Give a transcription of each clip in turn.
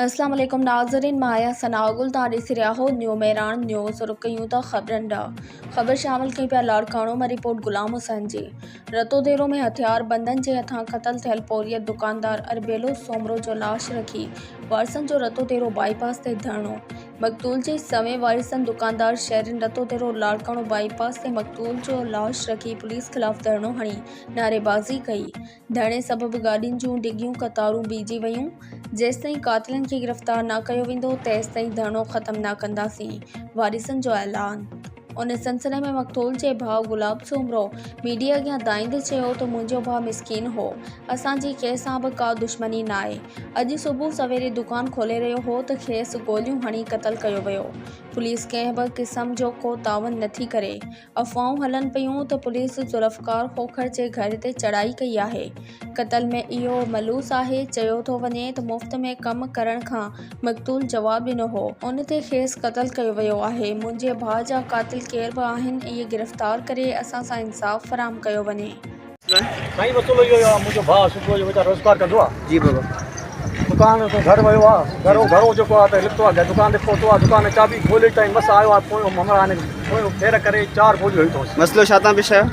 अस्सलाम वालेकुम नाज़रीन, माया सनागुल तारीसी रहो न्यू मेरान न्यूज़ रुकयूं था खबरन डा खबर शामिल कई पिया लाड़काणो में रिपोर्ट गुलाम हुसैन जी रतो देरो में हथियार बंदन जे हथा क़त्ल थियल पोरियत दुकानदार अरबेलो सोमरो जो लाश रखी वारसन जो रतो देरो बाईपास ते धरणो मक़तूल जे सवें वारिसन दुकानदार शहरिन रतो देरो लाड़काणो बाईपास ते मक़तूल जो लाश रखी पुलिस खिलाफ धरणो हणी नारेबाज़ी कई। धरणे सबब गाड़ियुनि जूं डिगियूं कतारूं बीजी वयूं। जेसिताईं कातिलनि खे गिरफ़्तार न कयो वेंदो तेसिताईं धरणो ख़त्म न कंदासीं, वारिसन जो ऐलान। उन सिलसिले में मक़तूल जे भाउ गुलाब सोमरो मीडिया अॻियां दाईंदे चयो त मुंहिंजो भाउ मिसकीन हो, असांजी कंहिंसां बि का दुश्मनी न आहे। अॼु सुबुह सवेरे दुकान खोले रहियो हो त खेसि गोलियूं हणी क़त्ल कयो वियो। पुलिस कंहिं बि क़िस्म जो को तावन नथी करे। अफ़वाहूं हलनि पियूं त पुलिस ज़ुल्फ़कार खोखर जे घर ते चढ़ाई कई आहे। क़त्ल में इहो मलूस आहे। चयो थो वञे त मुफ़्त में कम करण खां मक़तूल जवाब ॾिनो हो, उन ते खेसि क़त्ल कयो वियो आहे। मुंहिंजे भाउ जा कातिल केर बि आहिनि, इहे गिरफ़्तार करे असां सां इंसाफ़ फराहम कयो वञे। साईं मसलो इहो आहे, मुंहिंजो भाउ सुबुह जो वीचारो रोज़गार कंदो आहे। जी बाबा, दुकान ते घर वियो आहे, घरो जेको आहे त लिखतो आहे, दुकान ते पहुतो आहे, दुकान में चाबी खोले ताईं मस आयो आहे, पोइ हमरा हाणे पोइ फेर करे 4 गोलियूं हयूं अथसि। मसलो छा तां पेश आयो?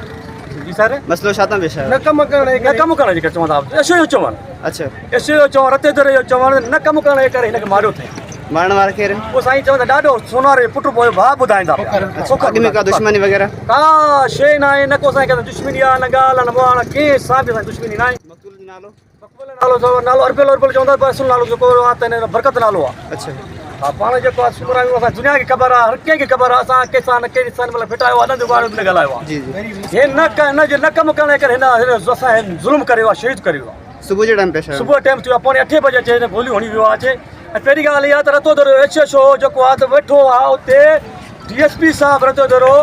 जी सर, मसलो छा तां पेश आयो? न कम करण जे करे चवंदा एसो चवनि, अच्छा, एसो चवनि, रते दर जो चवनि, न कम करण जे करे हिनखे मारियो अथई। मारण वारा केर? पोइ साईं चवंदा ॾाढो सोनारे पुटु पोइ भाउ ॿुधाईंदा अॻु में का दुश्मनी वग़ैरह? का शइ न आहे, न को असांखे दुश्मनी आहे, न ॻाल्हि आहे, न ॿोल आहे, कंहिं सां बि असांजी दुश्मनी न आहे। मक़तूल जो नालो? नालो अरबेलो चवंदा, असुल नालो जेको आहे त हिन बरकत नालो आहे। अच्छा, हा, पाण जेको आहे शुक्र आहियूं, असां दुनिया खे ख़बर आहे, हर कंहिंखे ख़बर आहे, असां कंहिंसां न कहिड़ी सन मतलब फिटायो आहे, न दुकान में ॻाल्हायो आहे। जी जी, हे न कम करण जे करे हिन असां ज़ुल्म करियो आहे, शहीद करियो आहे। सुबुह जे टाइम पेश आयो? सुबुह टाइम थियो आहे, पौणे 8 बजे अचे हिन गोलियूं हणी वियो आहे। ऐं पहिरीं ॻाल्हि इहा त रतो दरो एसएसओ जेको आहे त वेठो आहे उते, डीएसपी साहब रतो दरो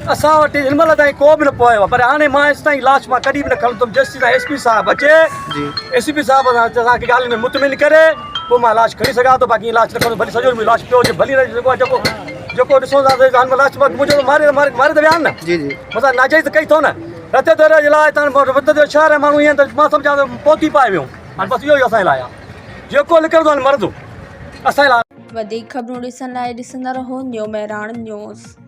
असां वटि हिन महिल ताईं को बि न पहुयो आहे। पर हाणे मां हेसि ताईं लाश मां कॾहिं बि न खणंदुमि जेसि ताईं एसपी साहब अचे। जी, एसपी साहब असांखे ॻाल्हि में मुतमिन करे पोइ मां लाश खणी सघां थो, बाक़ी लाश न खणंदुमि। भली सॼो ॾींहुं लाश पियो हुजे, भली जेको ॾिसो था हाणे लाश मुंहिंजो मारे त विया आहिनि न। जी जी, असां नाजाइज़ कई अथऊं न, रते दर जे लाइ तव्हां शहर जा माण्हू ईअं त मां सम्झां थो पहुती पाए वियूं। हाणे बसि इहो ई असांजे लाइ आहे, जेको निकिरंदो आहे मरंदो असांजे लाइ। वधीक ख़बरूं ॾिसण लाइ ॾिसंदा रहो न्यू मेरान न्यूज़।